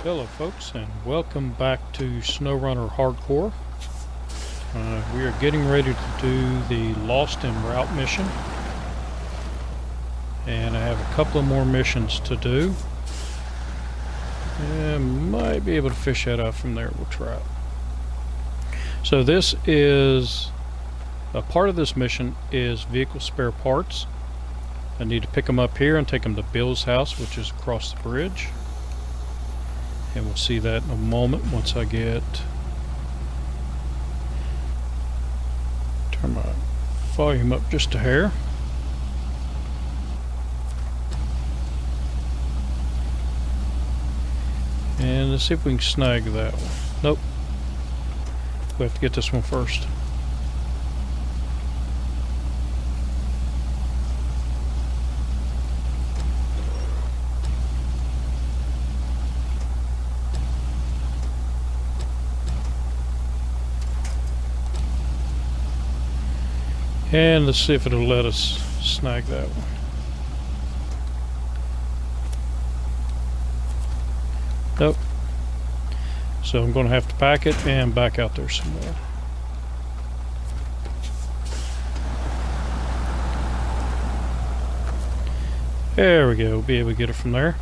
Hello folks, and welcome back to SnowRunner Hardcore. We are getting ready to do the Lost en Route mission, and I have a couple of more missions to do, and might be able to fish that out from there. We'll try it. So this is a part of this mission is vehicle spare parts. I need to pick them up here and take them to Bill's house, which is across the bridge. And we'll see that in a moment once I get... turn my volume up just a hair. And let's see if we can snag that one. Nope. We have to get this one first. And let's see if it'll let us snag that one. Nope. So I'm going to have to pack it and back out there some more. There we go. We'll be able to get it from there.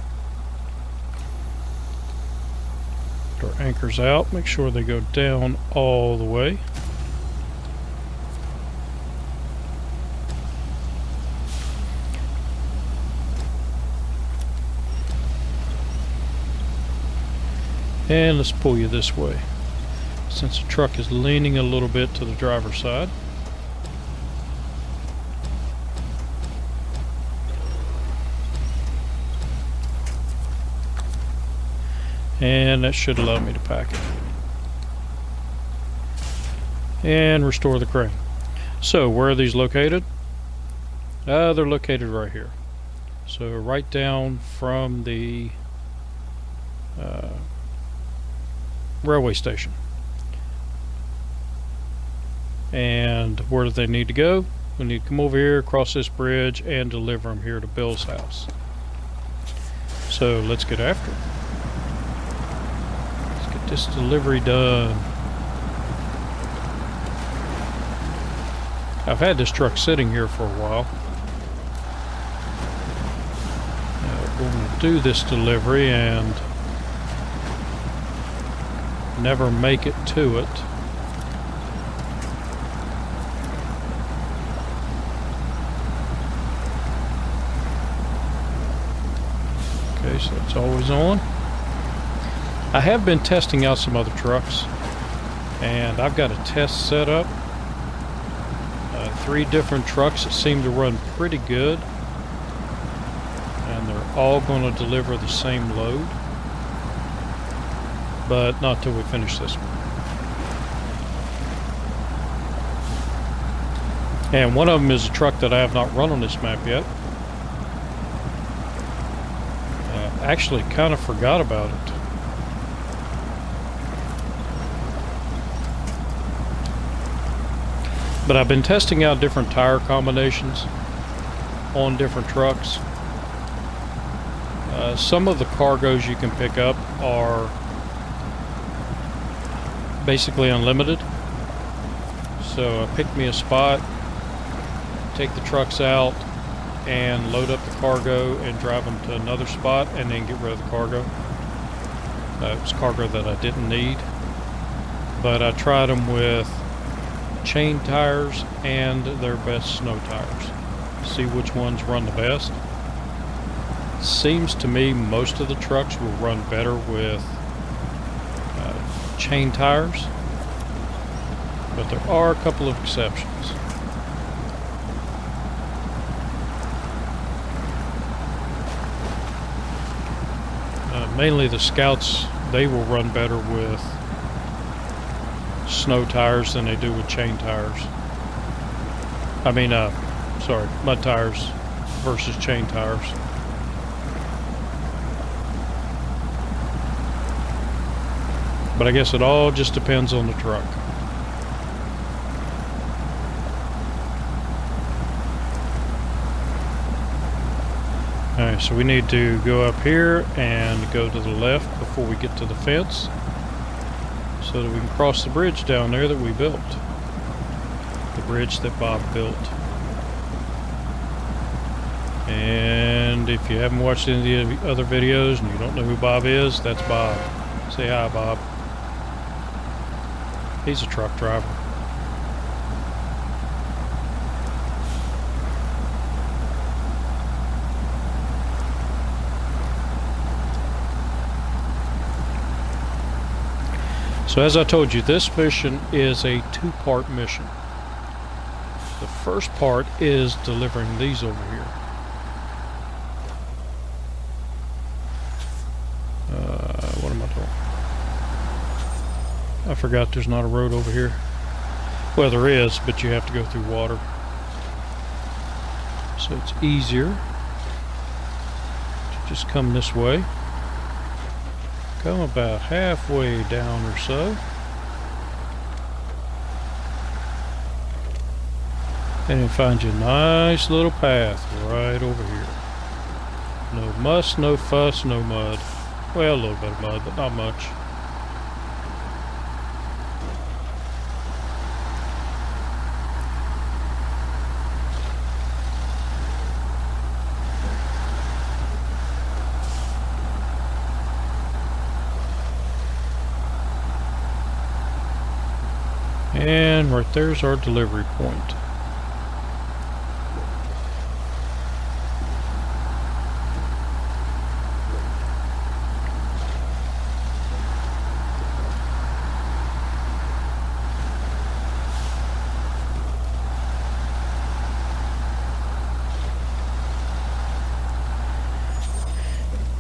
Put our anchors out. Make sure they go down all the way. And let's pull you this way, since the truck is leaning a little bit to the driver's side. And that should allow me to pack it. And restore the crane. So where are these located? They're located right here. So right down from the railway station. And where do they need to go? We need to come over here, cross this bridge, and deliver them here to Bill's house. So let's get after it. Let's get this delivery done. I've had this truck sitting here for a while. We're going to do this delivery and never make it to it. Okay, so it's always on. I have been testing out some other trucks, and I've got a test set up. 3 different trucks that seem to run pretty good, and they're all going to deliver the same load. But not till we finish this one. And one of them is a truck that I have not run on this map yet. Actually kind of forgot about it. But I've been testing out different tire combinations on different trucks. Some of the cargoes you can pick up are basically unlimited. So I pick me a spot, take the trucks out, and load up the cargo and drive them to another spot, and then get rid of the cargo. It was cargo that I didn't need, but I tried them with chain tires and their best snow tires. See which ones run the best. Seems to me most of the trucks will run better with chain tires, but there are a couple of exceptions. Mainly the Scouts, they will run better with snow tires than they do with chain tires. I mean, sorry, mud tires versus chain tires. But I guess it all just depends on the truck. Alright, so we need to go up here and go to the left before we get to the fence so that we can cross the bridge down there that we built. The bridge that Bob built. And if you haven't watched any of the other videos and you don't know who Bob is, that's Bob. Say hi, Bob. He's a truck driver. So as I told you, this mission is a two-part mission. The first part is delivering these over here. What am I doing? I forgot there's not a road over here. Well, there is, but you have to go through water. So it's easier to just come this way. Come about halfway down or so. And then find you a nice little path right over here. No muss, no fuss, no mud. Well, a little bit of mud, but not much. And right there's our delivery point.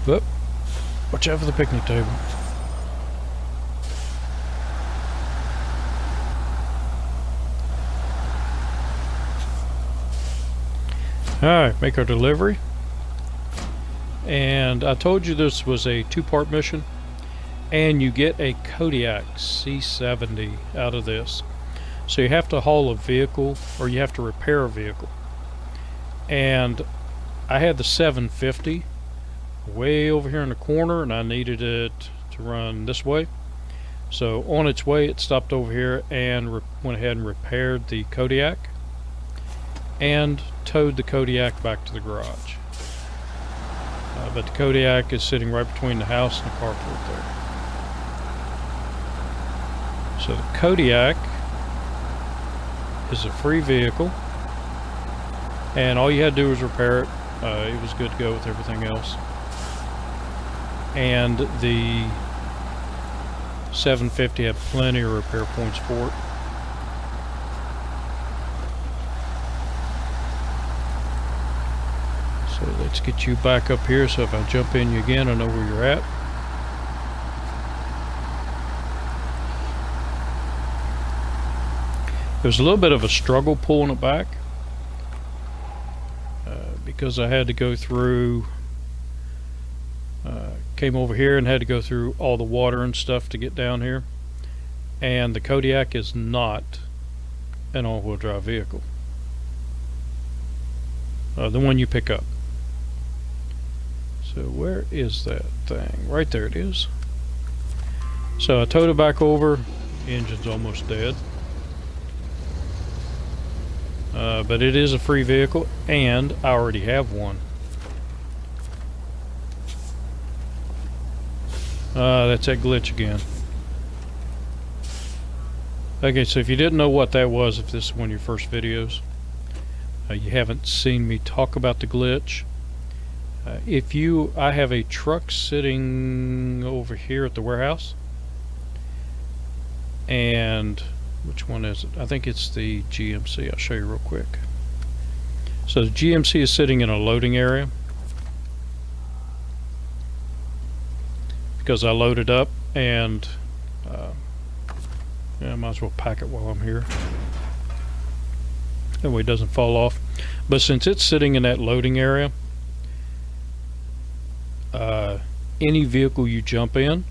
But watch out for the picnic table. Alright, make our delivery. And I told you this was a two-part mission. And you get a Kodiak C70 out of this. So you have to haul a vehicle, or you have to repair a vehicle. And I had the 750 way over here in the corner, and I needed it to run this way. So on its way, it stopped over here and went ahead and repaired the Kodiak. And towed the Kodiak back to the garage. But the Kodiak is sitting right between the house and the carport there. So the Kodiak is a free vehicle, and all you had to do was repair it. It was good to go with everything else. And the 750 had plenty of repair points for it. So let's get you back up here, so if I jump in you again, I know where you're at. There was a little bit of a struggle pulling it back because I had to go through, came over here and had to go through all the water and stuff to get down here. And the Kodiak is not an all-wheel drive vehicle. The one you pick up. So where is that thing? Right there it is. So I towed it back over. The engine's almost dead. But it is a free vehicle, and I already have one. That's that glitch again. Okay, so if you didn't know what that was, if this is one of your first videos, you haven't seen me talk about the glitch. I have a truck sitting over here at the warehouse, and which one is it? I think it's the GMC. I'll show you real quick. So the GMC is sitting in a loading area because I loaded up, and I might as well pack it while I'm here. That way it doesn't fall off. But since it's sitting in that loading area, any vehicle you jump in,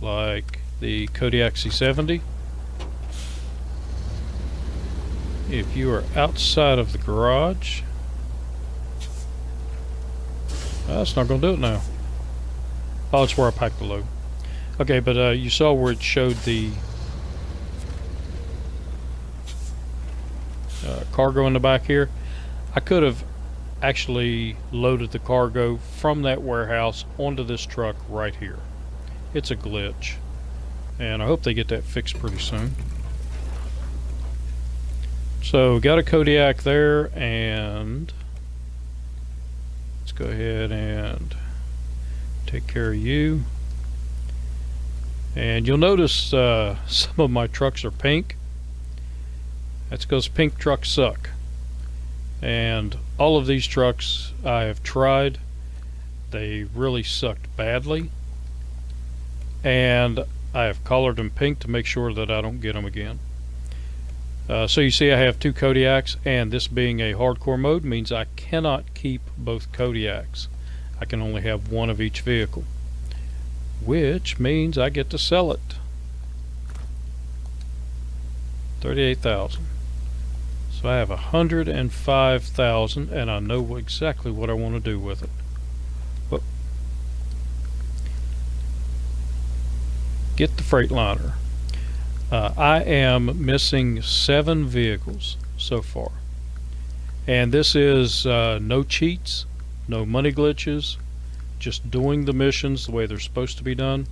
like the Kodiak C70, if you are outside of the garage, That's not going to do it now. Oh, it's where I packed the load. Okay, but you saw where it showed the cargo in the back here. I could have actually loaded the cargo from that warehouse onto this truck right here. It's a glitch, and I hope they get that fixed pretty soon. So got a Kodiak there, and let's go ahead and take care of you. And you'll notice some of my trucks are pink. That's because pink trucks suck. And all of these trucks I have tried, they really sucked badly. And I have colored them pink to make sure that I don't get them again. So you see I have two Kodiaks, and this being a hardcore mode means I cannot keep both Kodiaks. I can only have one of each vehicle, which means I get to sell it. 38,000. So I have 105,000, and I know exactly what I want to do with it. But get the Freightliner. I am missing 7 vehicles so far, and this is no cheats, no money glitches, just doing the missions the way they're supposed to be done,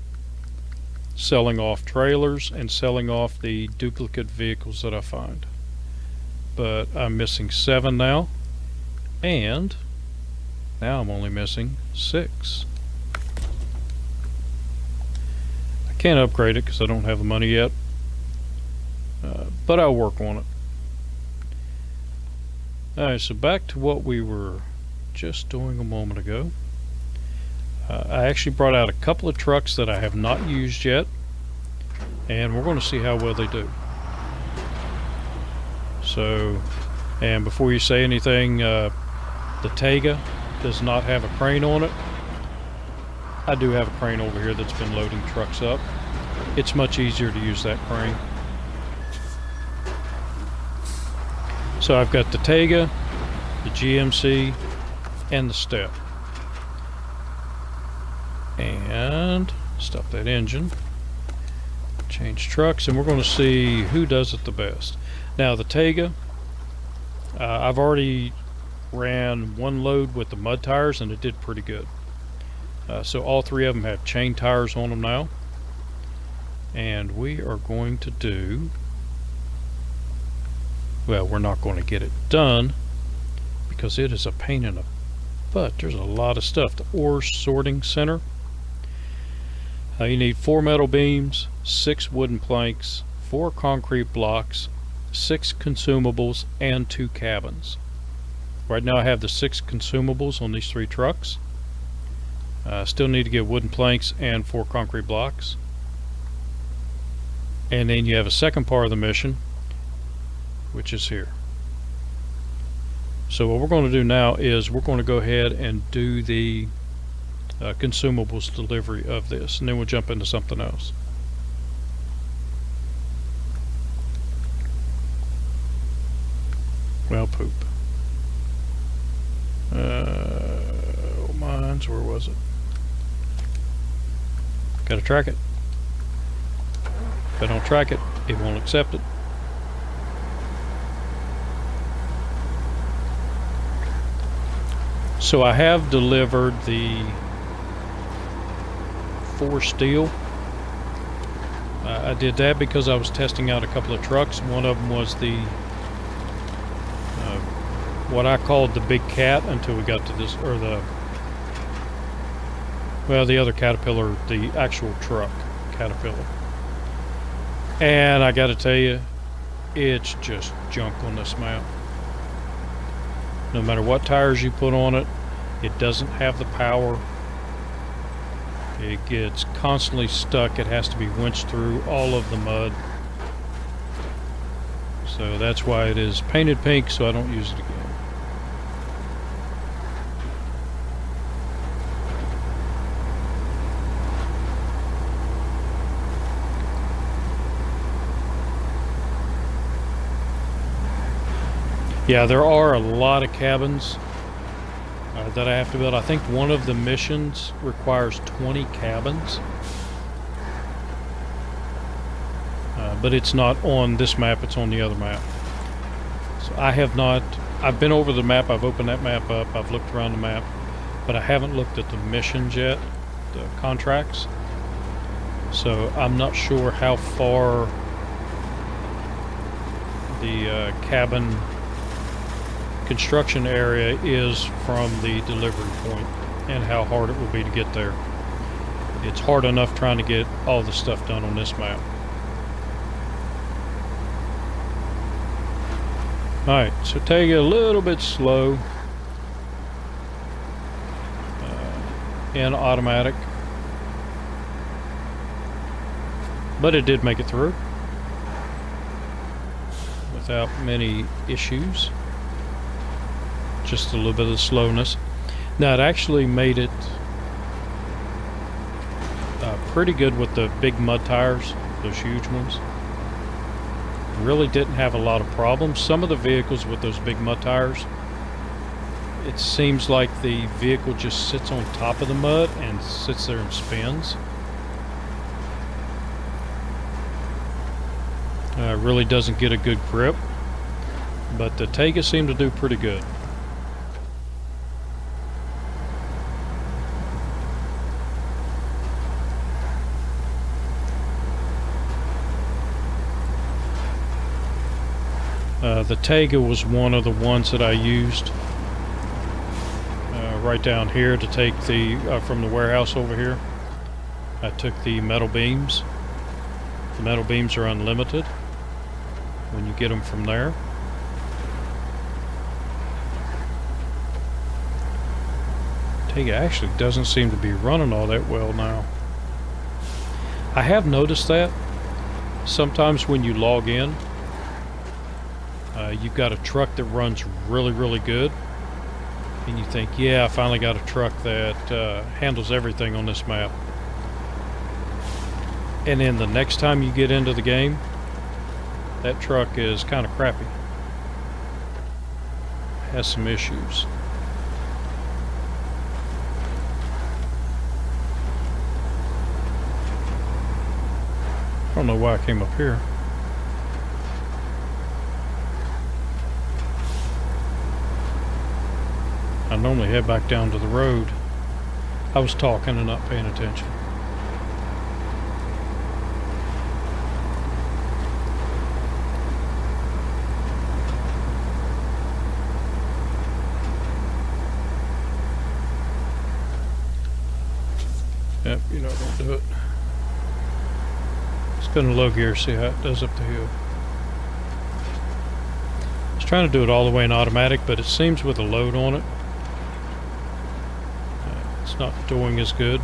selling off trailers and selling off the duplicate vehicles that I find. But I'm missing 7 now, and now I'm only missing 6. I can't upgrade it because I don't have the money yet, but I'll work on it. Alright, so back to what we were just doing a moment ago. I actually brought out a couple of trucks that I have not used yet, and we're going to see how well they do. So, and before you say anything, the Tega does not have a crane on it. I do have a crane over here that's been loading trucks up. It's much easier to use that crane. So I've got the Tega, the GMC, and the Step. And stop that engine. Change trucks, and we're going to see who does it the best. Now the Tega, I've already ran one load with the mud tires, and it did pretty good. So all 3 of them have chain tires on them now. And we are going to do, well, we're not going to get it done because it is a pain in the butt. There's a lot of stuff. The ore sorting center. You need 4 metal beams, 6 wooden planks, 4 concrete blocks, 6 consumables, and 2 cabins. Right now I have the 6 consumables on these 3 trucks. Still need to get wooden planks and 4 concrete blocks. And then you have a second part of the mission, which is here. So what we're going to do now is we're going to go ahead and do the consumables delivery of this, and then we'll jump into something else. Well, poop. Mines, where was it? Gotta track it. If I don't track it, it won't accept it. So I have delivered the 4 steel. I did that because I was testing out a couple of trucks. One of them was the what I called the big cat until we got to this, or the other Caterpillar, the actual truck Caterpillar. And I gotta tell you, it's just junk on this map. No matter what tires you put on it, it doesn't have the power. It gets constantly stuck. It has to be winched through all of the mud. So that's why it is painted pink, so I don't use it again. Yeah, there are a lot of cabins. that I have to build. I think one of the missions requires 20 cabins. But it's not on this map, it's on the other map. So I have not, I've been over the map, I've opened that map up, I've looked around the map, but I haven't looked at the missions yet, the contracts. So I'm not sure how far the cabin construction area is from the delivery point and how hard it will be to get there. It's hard enough trying to get all the stuff done on this map. Alright, so take it a little bit slow in automatic, but it did make it through without many issues. Just a little bit of slowness. Now it actually made it pretty good with the big mud tires, those huge ones. Really didn't have a lot of problems. Some of the vehicles with those big mud tires, it seems like the vehicle just sits on top of the mud and sits there and spins. Really doesn't get a good grip, but the Tega seemed to do pretty good. The Tega was one of the ones that I used right down here to take the from the warehouse over here. I took the metal beams. The metal beams are unlimited when you get them from there. Tega actually doesn't seem to be running all that well now. I have noticed that sometimes when you log in, you've got a truck that runs really good, and you think, yeah, I finally got a truck that handles everything on this map. And then the next time you get into the game, that truck is kind of crappy. Has some issues. I don't know why I came up here. I normally head back down to the road. I was talking and not paying attention. Yep, you're not going to do it. Let's go in low gear, see how it does up the hill. I was trying to do it all the way in automatic, but it seems with a load on it, it's not doing as good.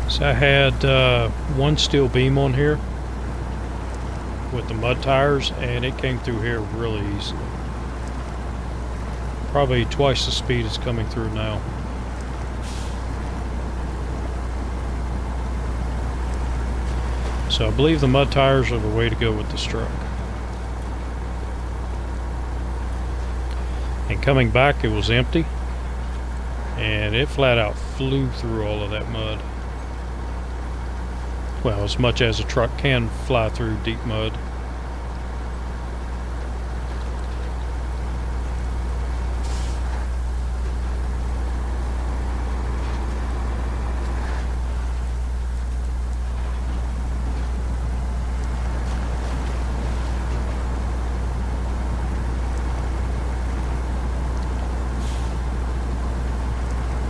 So I had one steel beam on here with the mud tires, and it came through here really easily. Probably twice the speed it's coming through now. So I believe the mud tires are the way to go with this truck. And coming back, it was empty, and it flat out flew through all of that mud. Well, as much as a truck can fly through deep mud.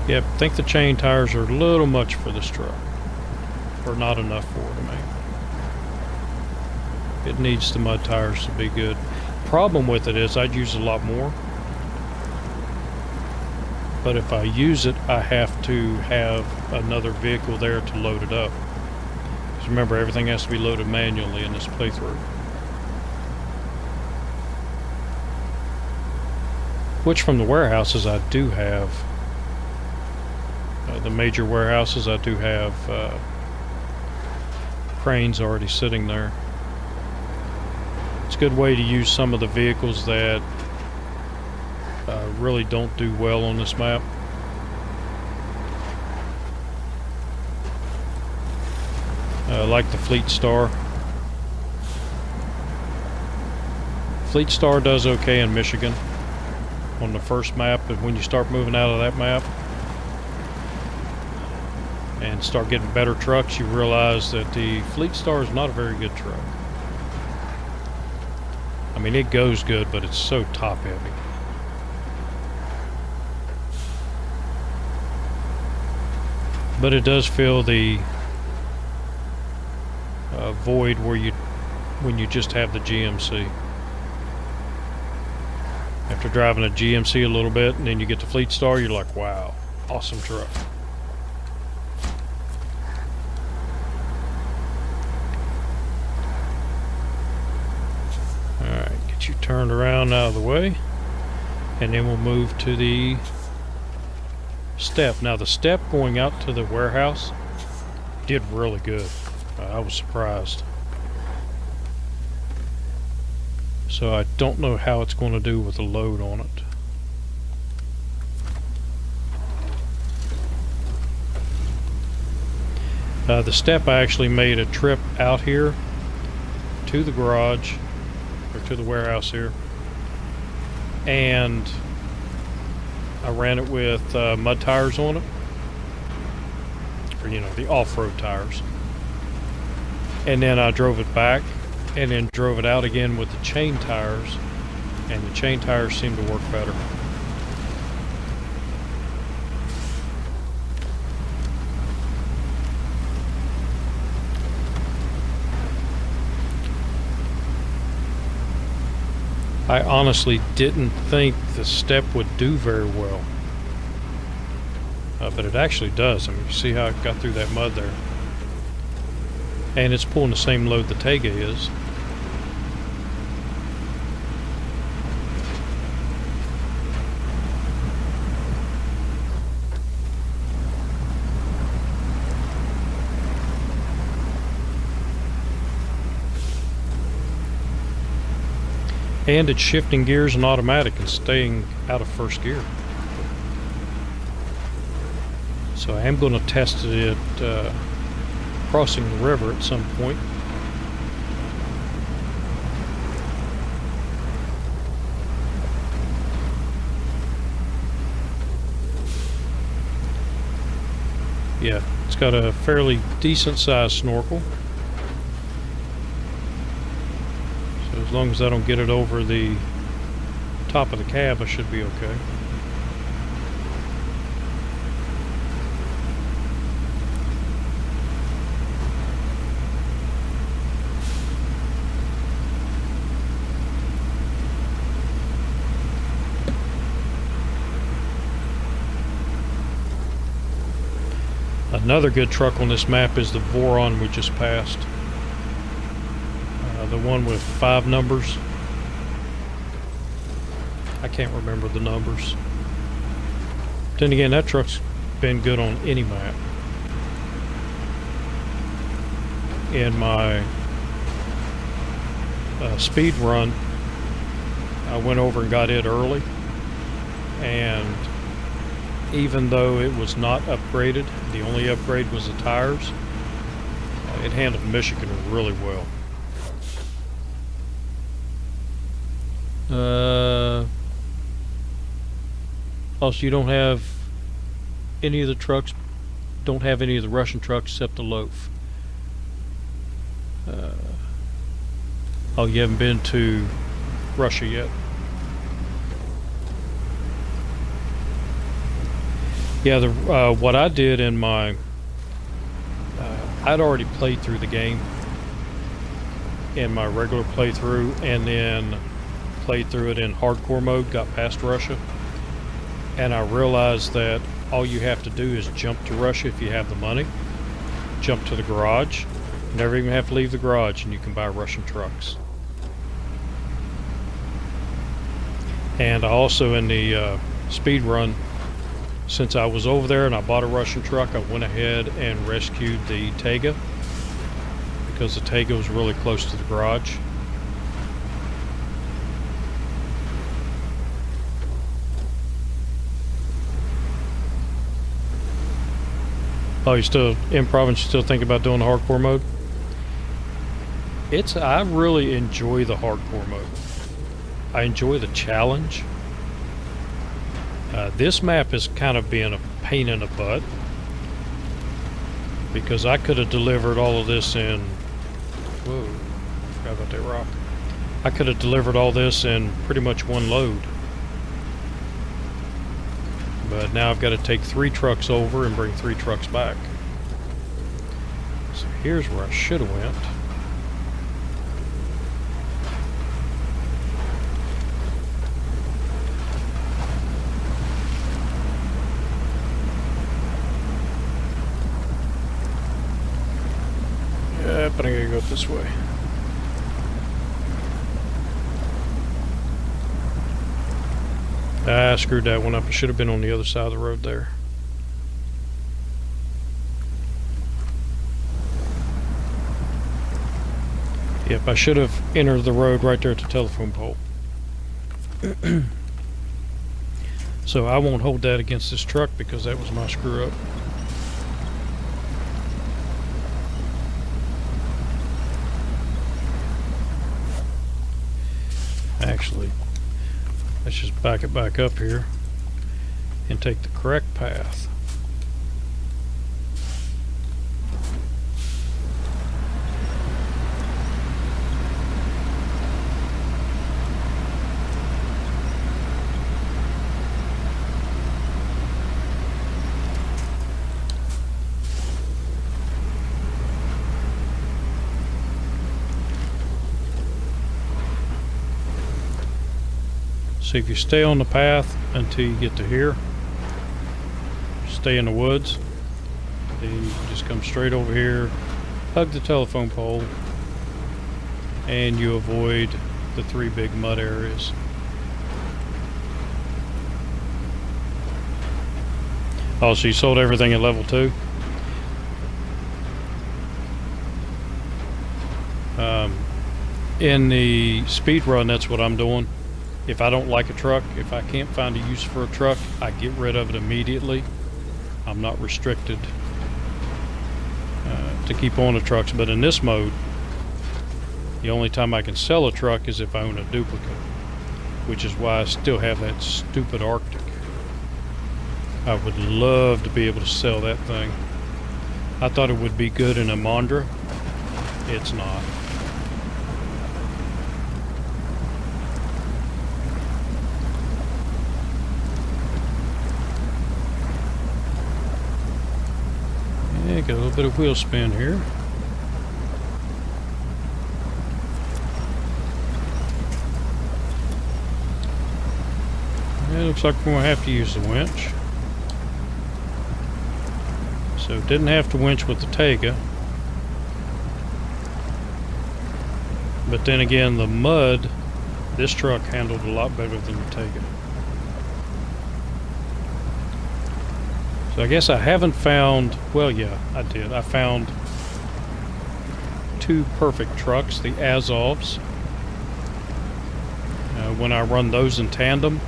Yep, I think the chain tires are a little much for this truck. Or not enough for it, I mean. It needs the mud tires to be good. Problem with it is I'd use a lot more. But if I use it, I have to have another vehicle there to load it up. Because remember, everything has to be loaded manually in this playthrough. Which from the warehouses I do have. The major warehouses I do have cranes already sitting there. It's a good way to use some of the vehicles that really don't do well on this map. Like the Fleet Star. Fleet Star does okay in Michigan on the first map, but when you start moving out of that map and start getting better trucks, you realize that the Fleet Star is not a very good truck. I mean, it goes good, but it's so top heavy. But it does fill the void when you just have the GMC. After driving a GMC a little bit, and then you get the Fleet Star, you're like, wow, awesome truck. Alright, get you turned around out of the way, and then we'll move to the step. Now the step going out to the warehouse did really good. I was surprised. So I don't know how it's going to do with the load on it. The step, I actually made a trip out here to the garage, or to the warehouse here, and I ran it with mud tires on it, or you know, the off-road tires. And then I drove it back, and then drove it out again with the chain tires, and the chain tires seem to work better. I honestly didn't think the step would do very well, but it actually does. I mean, you see how it got through that mud there. And it's pulling the same load the Tega is. And it's shifting gears and automatic and staying out of first gear. So I am going to test it crossing the river at some point. Yeah, it's got a fairly decent sized snorkel. So as long as I don't get it over the top of the cab, I should be okay. Another good truck on this map is the Voron we just passed. The one with 5 numbers. I can't remember the numbers. Then again, that truck's been good on any map. In my speed run, I went over and got it early, and even though it was not upgraded, the only upgrade was the tires, it handled Michigan really well. Also, you don't have any of the trucks, don't have any of the Russian trucks except the Loaf. Oh, you haven't been to Russia yet? Yeah, what I did in my, I'd already played through the game in my regular playthrough, and then played through it in hardcore mode, got past Russia, and I realized that all you have to do is jump to Russia if you have the money, jump to the garage, You never even have to leave the garage and you can buy Russian trucks. And I also, in the speed run, since I was over there and I bought a Russian truck, I went ahead and rescued the Tega, because the Tega was really close to the garage. Oh, you still improv and still thinking about doing the hardcore mode? I really enjoy the hardcore mode. I enjoy the challenge. This map is kind of being a pain in the butt, because I could have delivered all of this in... Whoa, forgot about that rock. I could have delivered all this in pretty much one load. But now I've got to take 3 trucks over and bring 3 trucks back. So here's where I should have went. Yep, but I gotta go this way. I screwed that one up. I should have been on the other side of the road there. Yep, I should have entered the road right there at the telephone pole. So I won't hold that against this truck because that was my screw up. Actually, let's just back it back up here and take the correct path. So if you stay on the path until you get to here, stay in the woods, then you just come straight over here, hug the telephone pole, and you avoid the 3 big mud areas. Oh, so you sold everything at level 2? In the speed run, that's what I'm doing. If I don't like a truck, if I can't find a use for a truck, I get rid of it immediately. I'm not restricted to keep on the trucks, but in this mode, the only time I can sell a truck is if I own a duplicate, which is why I still have that stupid Arctic. I would love to be able to sell that thing. I thought it would be good in a Mondra. It's not. Yeah, got a little bit of wheel spin here. Yeah, looks like we're going to have to use the winch. So didn't have to winch with the Tega. But then again, the mud, this truck handled a lot better than the Tega. So I guess I haven't found, well, yeah, I did. I found 2 perfect trucks, the Azovs. When I run those in tandem,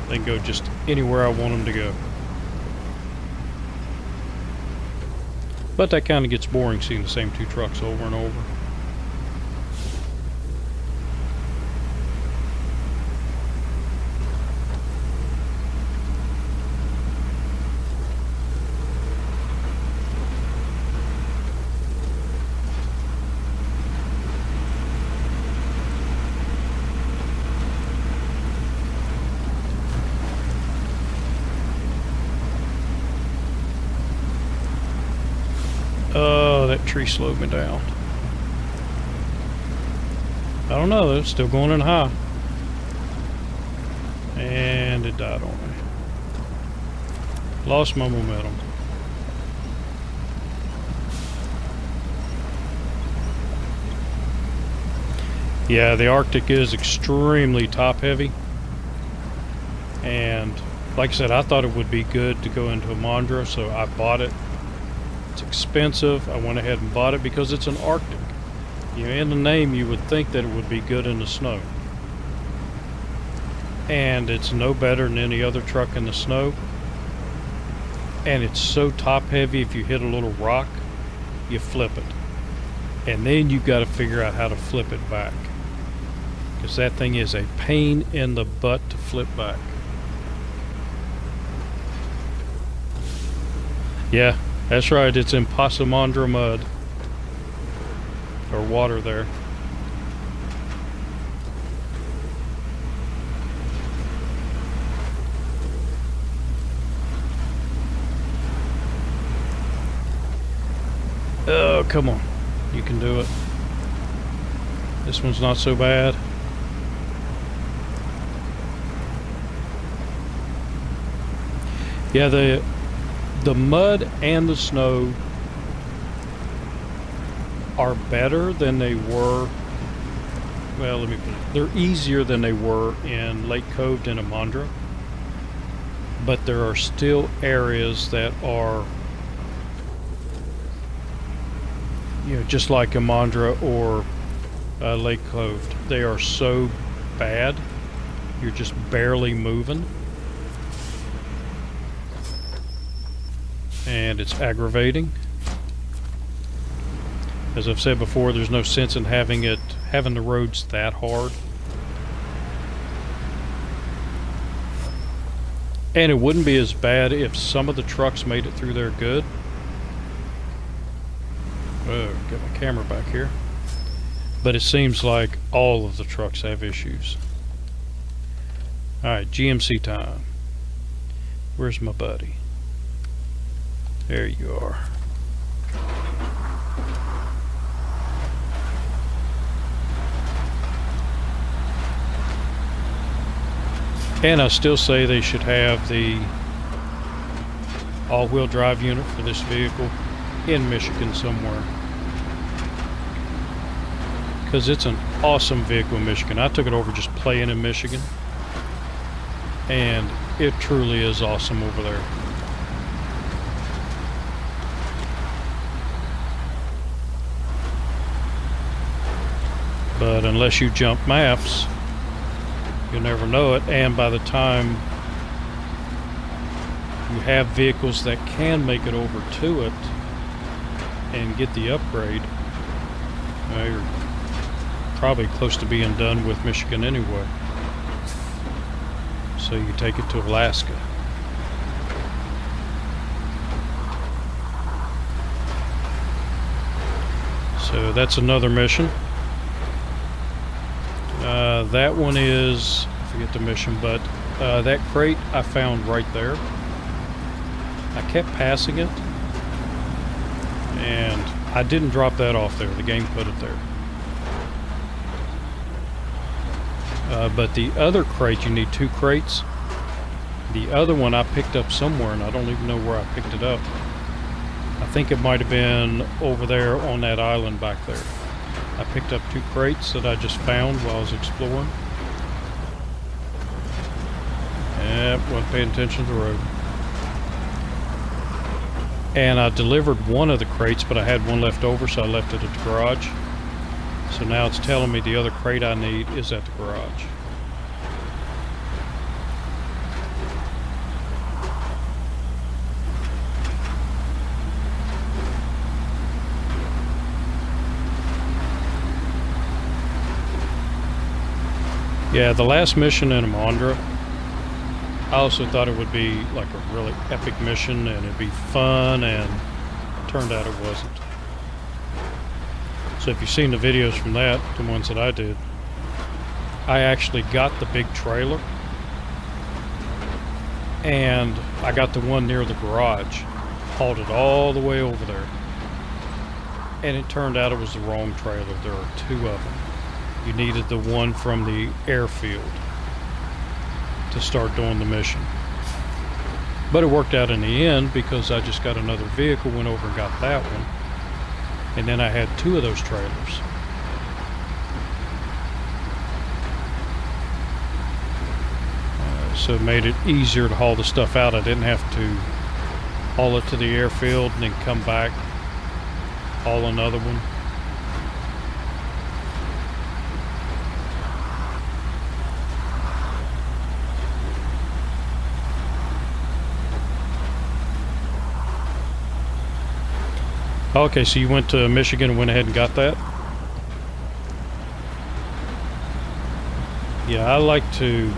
they can go just anywhere I want them to go. But that kind of gets boring seeing the same 2 trucks over and over. Oh, that tree slowed me down. I don't know, it's still going in high. And it died on me. Lost my momentum. Yeah, the Arctic is extremely top heavy. And like I said, I thought it would be good to go into a Mondra, so I bought it. It's expensive. I went ahead and bought it because it's an Arctic. You know, in the name, you would think that it would be good in the snow. And it's no better than any other truck in the snow. And it's so top heavy, if you hit a little rock, you flip it. And then you've got to figure out how to flip it back. Because that thing is a pain in the butt to flip back. Yeah, that's right, it's in Passamandra mud. Or water there. Oh, come on. You can do it. This one's not so bad. Yeah, the mud and the snow are better than they were. Well, let me put it. They're easier than they were in Lake Cove and Amandra. But there are still areas that are, you know, just like Amandra or Lake Cove. They are so bad, you're just barely moving. And it's aggravating. As I've said before, there's no sense in having the roads that hard. And it wouldn't be as bad if some of the trucks made it through there good. Oh, get my camera back here. But it seems like all of the trucks have issues. Alright, GMC time. Where's my buddy? There you are. And I still say they should have the all-wheel drive unit for this vehicle in Michigan somewhere. Because it's an awesome vehicle in Michigan. I took it over just playing in Michigan. And it truly is awesome over there. But unless you jump maps, you'll never know it. And by the time you have vehicles that can make it over to it and get the upgrade, you're probably close to being done with Michigan anyway. So you take it to Alaska. So that's another mission. That one is, I forget the mission, but that crate I found right there. I kept passing it, and I didn't drop that off there. The game put it there. But the other crate, you need 2 crates. The other one I picked up somewhere, and I don't even know where I picked it up. I think it might have been over there on that island back there. I picked up 2 crates that I just found while I was exploring. Yep, wasn't paying attention to the road. And I delivered one of the crates, but I had one left over, so I left it at the garage. So now it's telling me the other crate I need is at the garage. Yeah, the last mission in Amandra, I also thought it would be like a really epic mission and it'd be fun, and it turned out it wasn't. So if you've seen the videos from that, the ones that I did, I actually got the big trailer, and I got the one near the garage, hauled it all the way over there, and it turned out it was the wrong trailer. There are 2 of them. You needed the one from the airfield to start doing the mission. But it worked out in the end because I just got another vehicle, went over and got that one. And then I had 2 of those trailers. So it made it easier to haul the stuff out. I didn't have to haul it to the airfield and then come back, haul another one. Okay, so you went to Michigan and went ahead and got that? Yeah, I like to...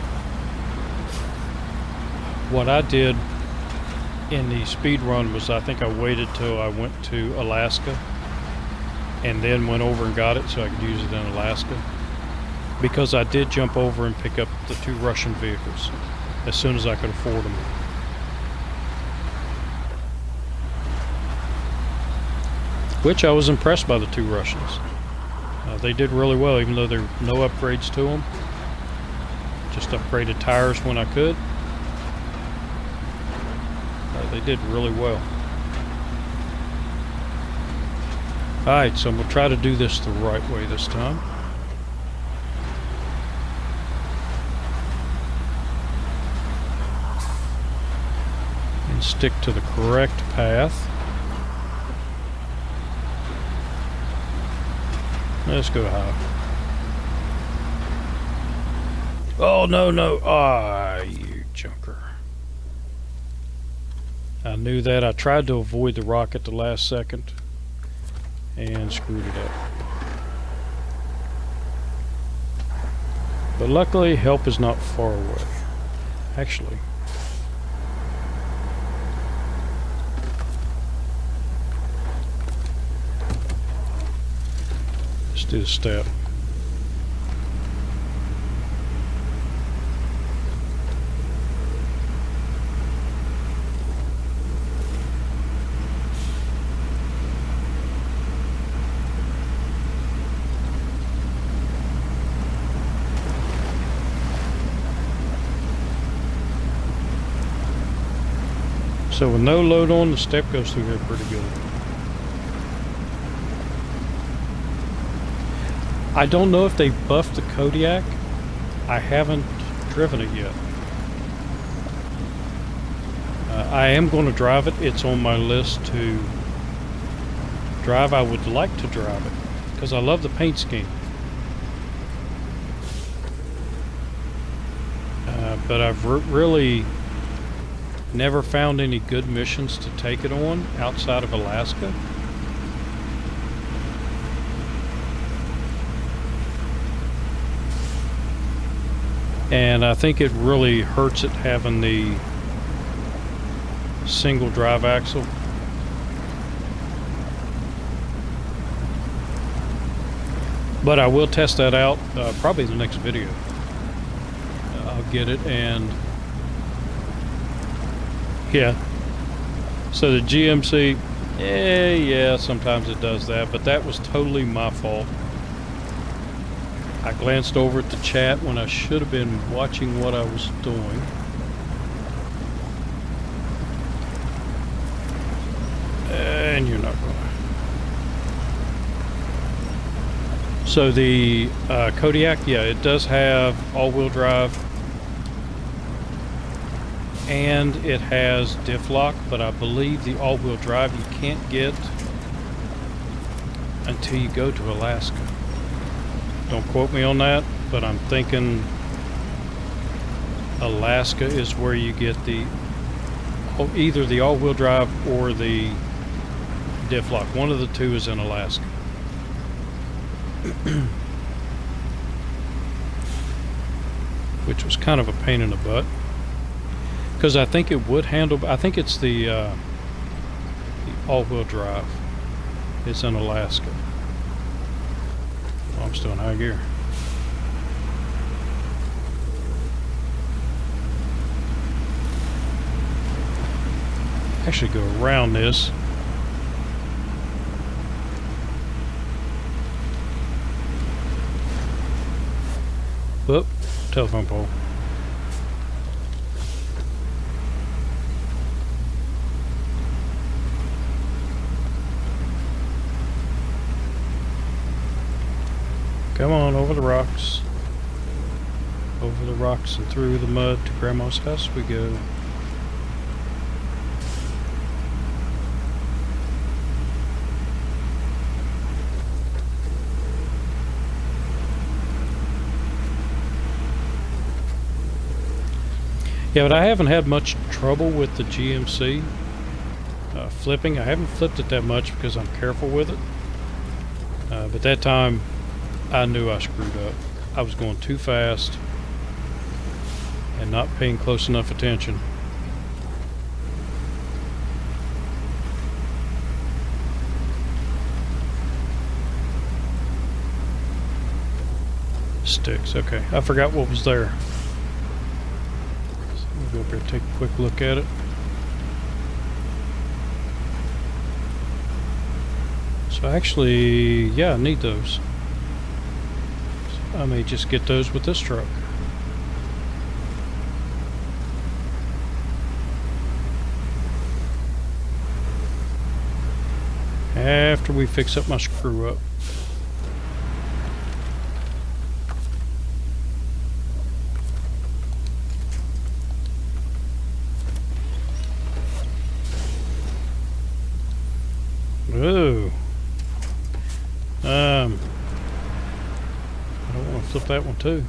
What I did in the speed run was I think I waited till I went to Alaska and then went over and got it so I could use it in Alaska. Because I did jump over and pick up the 2 Russian vehicles as soon as I could afford them. Which I was impressed by the 2 Russians. They did really well, even though there were no upgrades to them. Just upgraded tires when I could. They did really well. Alright, so I'm going to try to do this the right way this time. And stick to the correct path. Let's go high. Oh, no, no. Ah, you junker. I knew that. I tried to avoid the rock at the last second and screwed it up. But luckily, help is not far away. Actually. Let's do the step. So with no load on, the step goes through here pretty good. I don't know if they buffed the Kodiak. I haven't driven it yet. I am going to drive it. It's on my list to drive. I would like to drive it because I love the paint scheme. But I've really never found any good missions to take it on outside of Alaska. And I think it really hurts it having the single drive axle. But I will test that out probably in the next video. I'll get it and yeah. So the GMC, yeah, sometimes it does that, but that was totally my fault. I glanced over at the chat when I should have been watching what I was doing. And you're not gonna. So the Kodiak, yeah, it does have all-wheel drive. And it has diff lock, but I believe the all-wheel drive you can't get until you go to Alaska. Don't quote me on that, but I'm thinking Alaska is where you get the either the all-wheel drive or the diff lock. One of the two is in Alaska. Which was kind of a pain in the butt. Because I think it would handle, I think it's the all-wheel drive. It's in Alaska. Oh, I'm still in high gear. Actually go around this. Whoop, telephone pole. Come on, over the rocks. Over Over the rocks and through the mud to Grandma's house we go. Yeah, but I haven't had much trouble with the GMC flipping. I haven't flipped it that much because I'm careful with it. But that time, I knew I screwed up. I was going too fast and not paying close enough attention. Sticks, okay. I forgot what was there. Go up here and take a quick look at it. So actually, yeah, I need those. So I may just get those with this truck. After we fix up my screw up. Ooh. I don't want to flip that one too.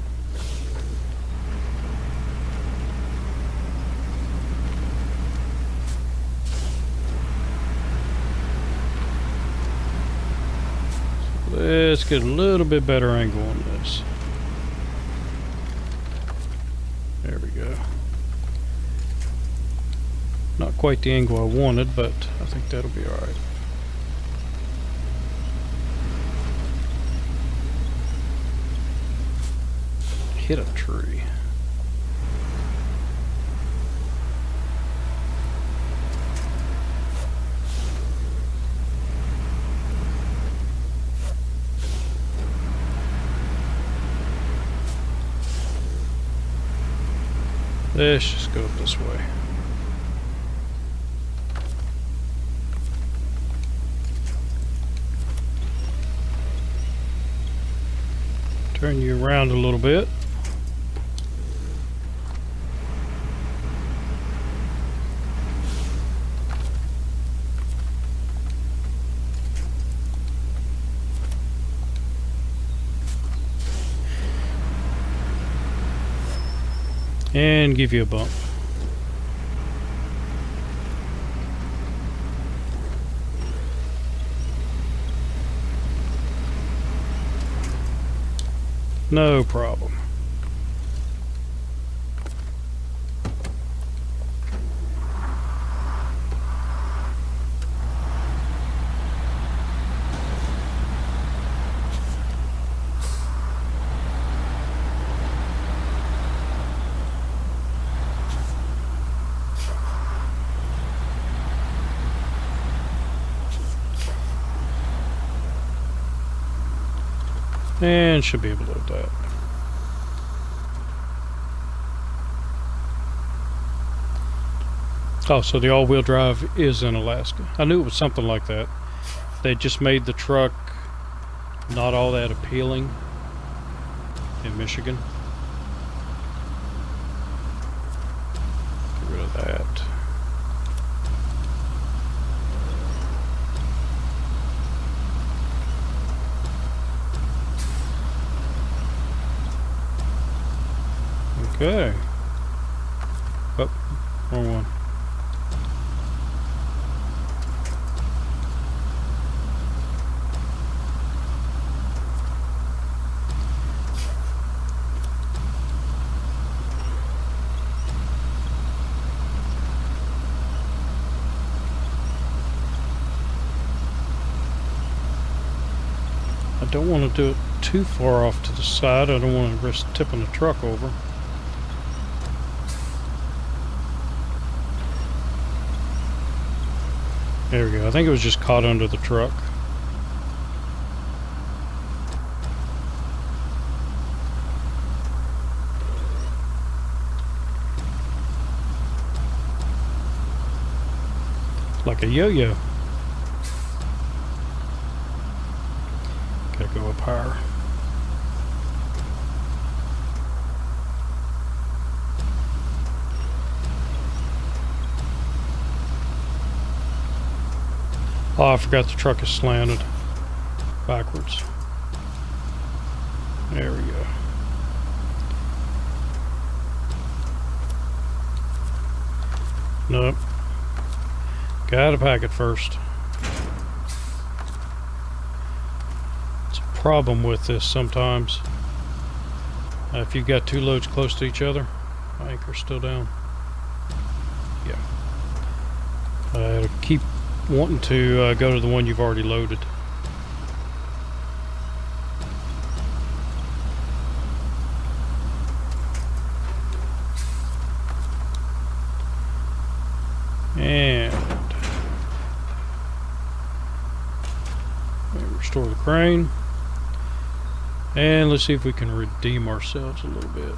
So let's get a little bit better angle on this. There we go. Not quite the angle I wanted, but I think that'll be alright. Hit a tree. Let's just go up this way. Turn you around a little bit. And give you a bump. No problem. And should be able to load that. Oh, so the all-wheel drive is in Alaska. I knew it was something like that. They just made the truck not all that appealing in Michigan. Get rid of that. Okay. Oh, wrong one. I don't want to do it too far off to the side. I don't want to risk tipping the truck over. There we go. I think it was just caught under the truck. Like a yo-yo. Gotta go up higher. Oh, I forgot the truck is slanted backwards. There we go. Nope. Gotta pack it first. It's a problem with this sometimes. If you've got two loads close to each other, my anchor's still down. Yeah. It'll keep wanting to go to the one you've already loaded. And restore the crane. And let's see if we can redeem ourselves a little bit.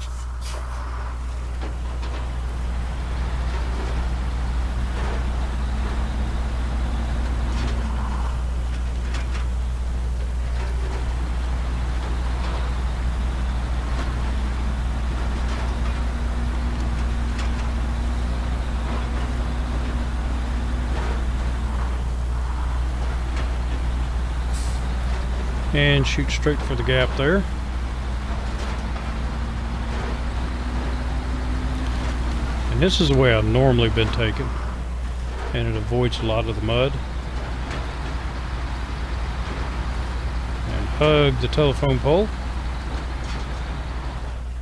And shoot straight for the gap there. And this is the way I've normally been taken, and it avoids a lot of the mud. And hug the telephone pole,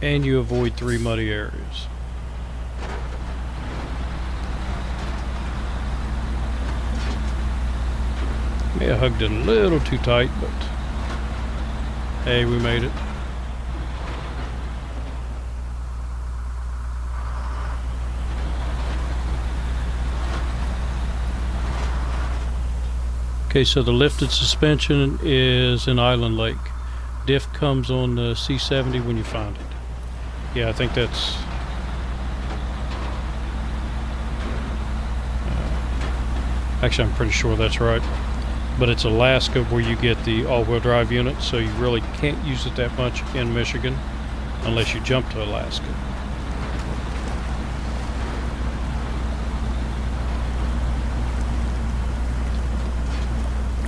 and you avoid 3 muddy areas. May have hugged it a little too tight, but hey, we made it. Okay, so the lifted suspension is in Island Lake. Diff comes on the C70 when you find it. Yeah, I think that's... actually, I'm pretty sure that's right. But it's Alaska where you get the all-wheel drive unit, so you really can't use it that much in Michigan unless you jump to Alaska.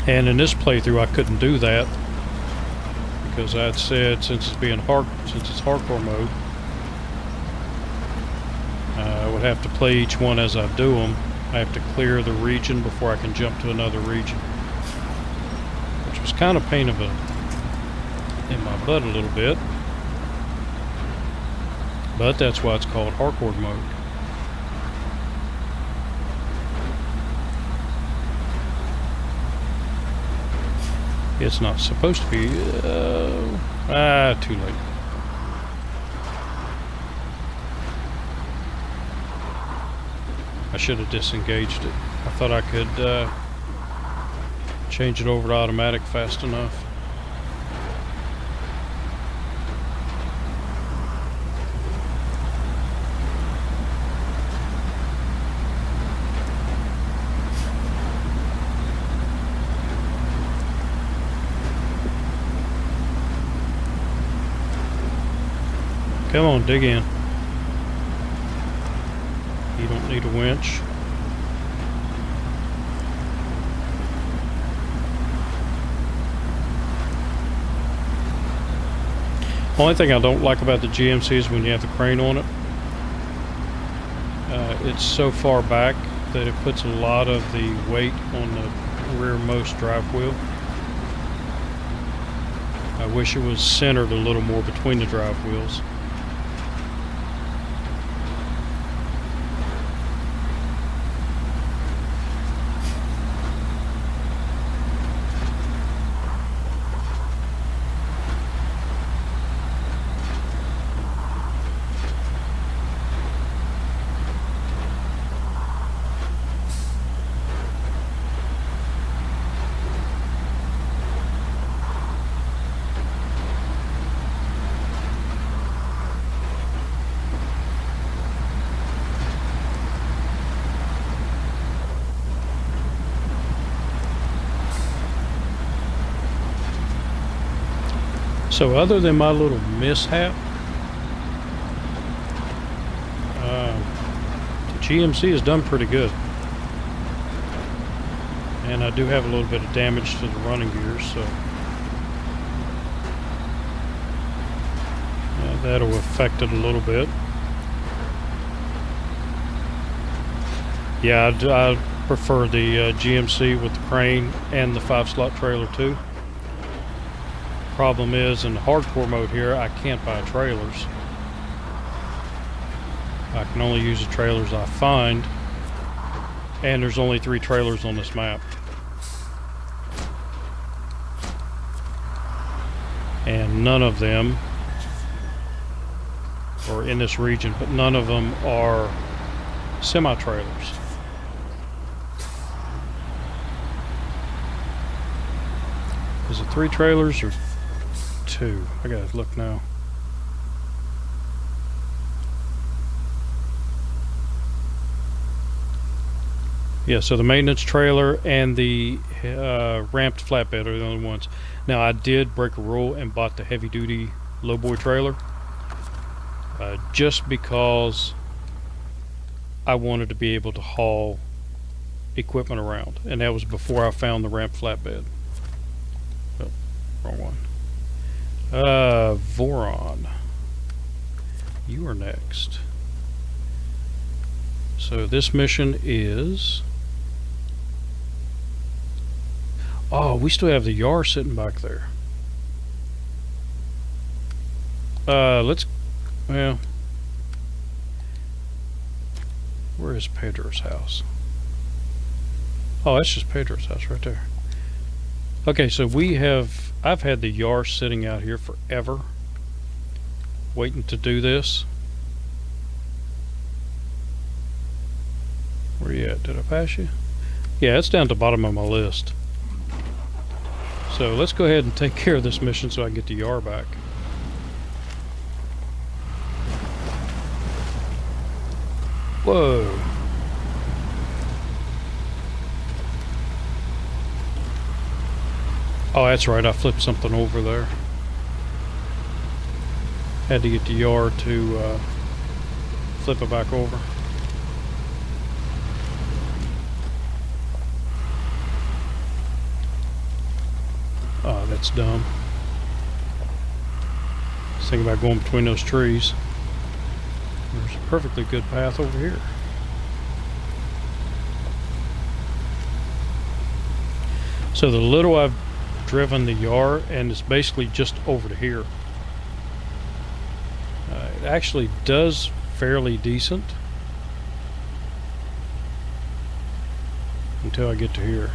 And in this playthrough I couldn't do that because I'd said since it's hardcore mode, I would have to play each one as I do them. I have to clear the region before I can jump to another region. Which was kind of pain in my butt a little bit, but that's why it's called hardcore mode. It's not supposed to be. Too late. I should have disengaged it. I thought I could change it over to automatic fast enough. Come on, dig in. You don't need a winch. Only thing I don't like about the GMC is when you have the crane on it. It's so far back that it puts a lot of the weight on the rearmost drive wheel. I wish it was centered a little more between the drive wheels. So other than my little mishap, the GMC has done pretty good. and I do have a little bit of damage to the running gears, so that'll affect it a little bit. Yeah, I prefer the GMC with the crane and the 5-slot trailer too. Problem is, in the hardcore mode here, I can't buy trailers. I can only use the trailers I find, and there's only 3 trailers on this map. And none of them, or in this region, but none of them are semi-trailers. Is it 3 trailers or 2? I gotta look now. Yeah, so the maintenance trailer and the ramped flatbed are the only ones. Now, I did break a rule and bought the heavy-duty lowboy trailer just because I wanted to be able to haul equipment around, and that was before I found the ramped flatbed. Oh, wrong one. Voron, you are next. So this mission is... Oh, we still have the Yar sitting back there. Let's... Well... Where is Pedro's house? Oh, that's just Pedro's house right there. Okay, so we have... I've had the Yar sitting out here forever, waiting to do this. Where you at? Did I pass you? Yeah, it's down at the bottom of my list. So let's go ahead and take care of this mission so I can get the Yar back. Whoa. Oh, that's right, I flipped something over there. Had to get the Yar to flip it back over. Oh, that's dumb. I was thinking about going between those trees. There's a perfectly good path over here. So the little I've driven the Yar, and it's basically just over to here. It actually does fairly decent until I get to here.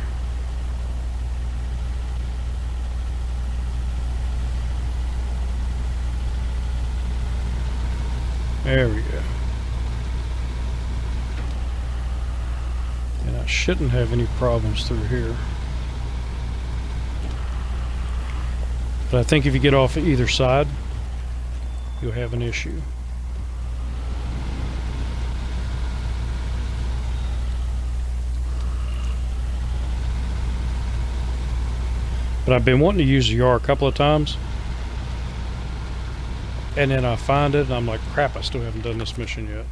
There we go. And I shouldn't have any problems through here. But I think if you get off either side, you'll have an issue. But I've been wanting to use the Yar a couple of times. And then I find it, and I'm like, crap, I still haven't done this mission yet.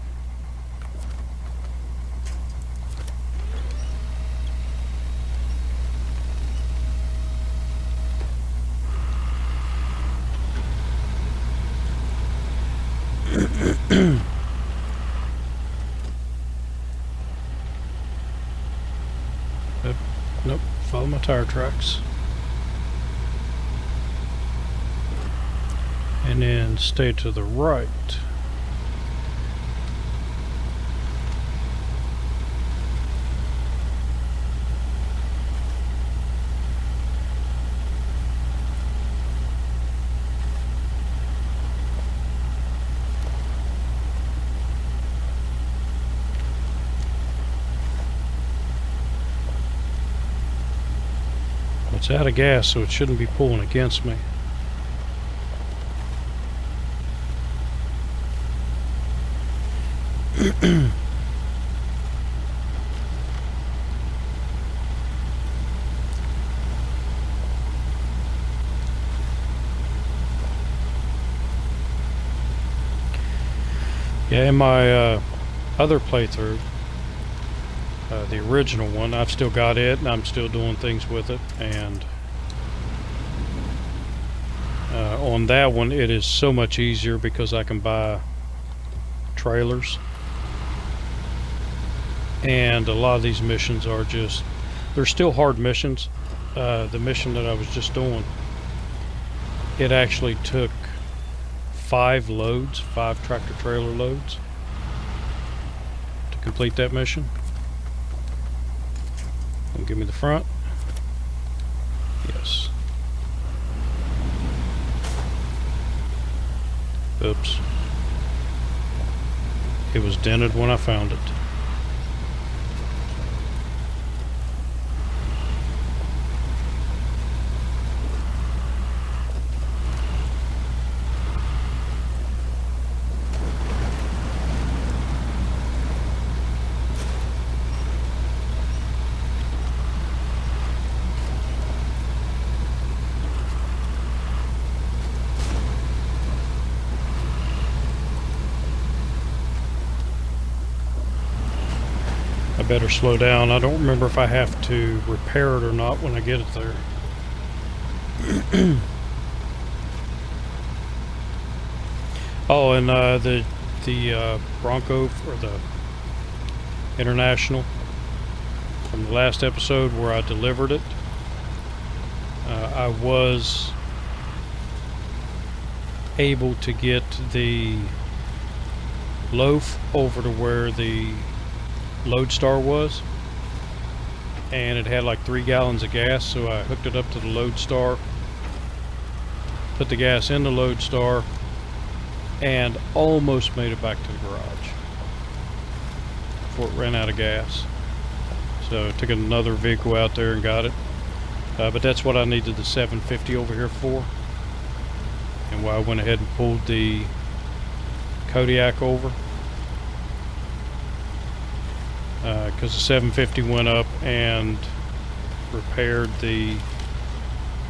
Nope, follow my tire tracks. And then stay to the right. It's out of gas, so it shouldn't be pulling against me. Yeah, in my other playthrough, The original one. I've still got it, and I'm still doing things with it. And on that one, it is so much easier because I can buy trailers. And a lot of these missions are just, they're still hard missions. The mission that I was just doing, it actually took 5 tractor trailer loads to complete that mission. And give me the front. Yes. Oops. It was dented when I found it. I better slow down. I don't remember if I have to repair it or not when I get it there. Oh, and the Bronco, or the International, from the last episode where I delivered it, I was able to get the loaf over to where the Lodestar was, and it had like 3 gallons of gas, so I hooked it up to the Lodestar, put the gas in the Lodestar, and almost made it back to the garage before it ran out of gas. So I took another vehicle out there and got it, but that's what I needed the 750 over here for, and why I went ahead and pulled the Kodiak over. Because the 750 went up and repaired the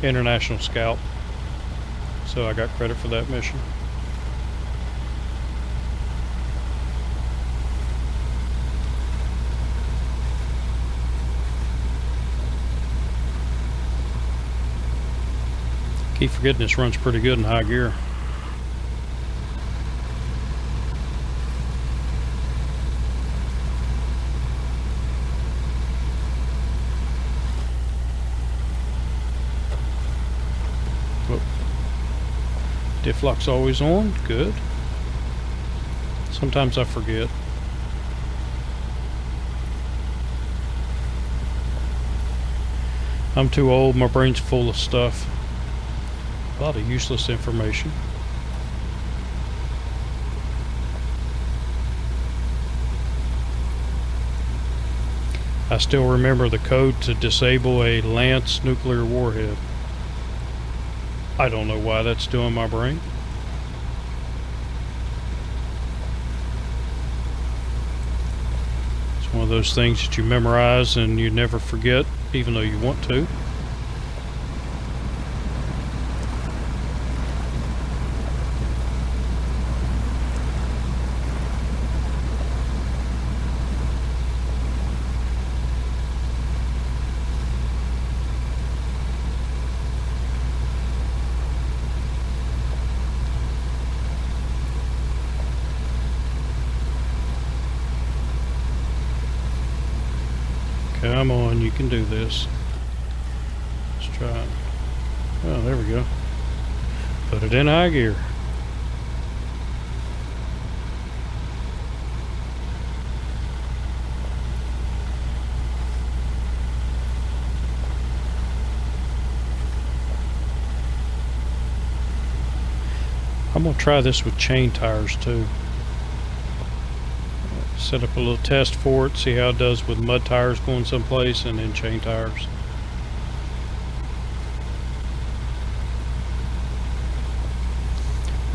International Scout, so I got credit for that mission. Keep forgetting this runs pretty good in high gear. Diff lock's always on, good. Sometimes I forget. I'm too old, my brain's full of stuff. A lot of useless information. I still remember the code to disable a Lance nuclear warhead. I don't know why that's still in my brain. It's one of those things that you memorize and you never forget, even though you want to. Come on, you can do this. Let's try it. Oh, there we go. Put it in high gear. I'm going to try this with chain tires too. Set up a little test for it, see how it does with mud tires going someplace, and then chain tires.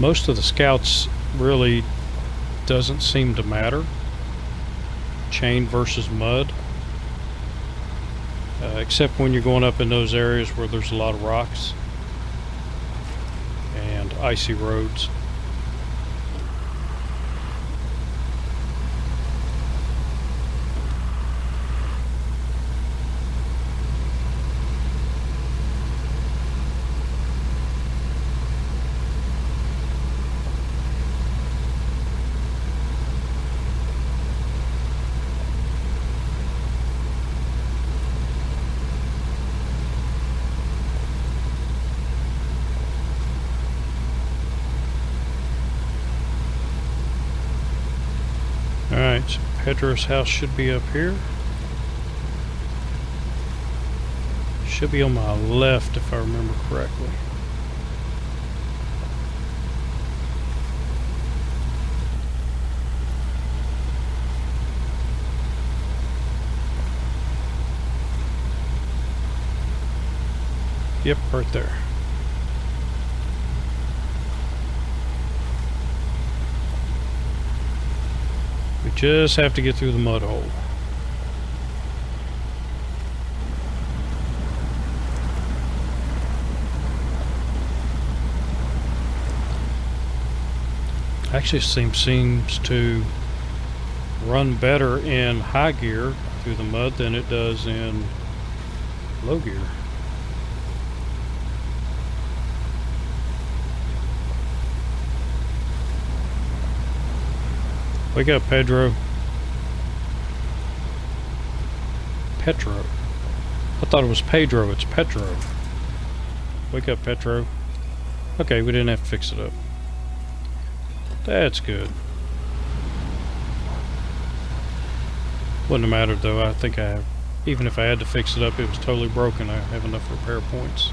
Most of the Scouts really doesn't seem to matter, chain versus mud, except when you're going up in those areas where there's a lot of rocks and icy roads. Alright, so Pedro's house should be up here. Should be on my left if I remember correctly. Yep, right there. We just have to get through the mud hole. Actually seems to run better in high gear through the mud than it does in low gear. Wake up, Pedro. Petro. I thought it was Pedro, it's Petro. Wake up, Petro. Okay, we didn't have to fix it up. That's good. Wouldn't have mattered though. I think even if I had to fix it up, it was totally broken. I have enough repair points.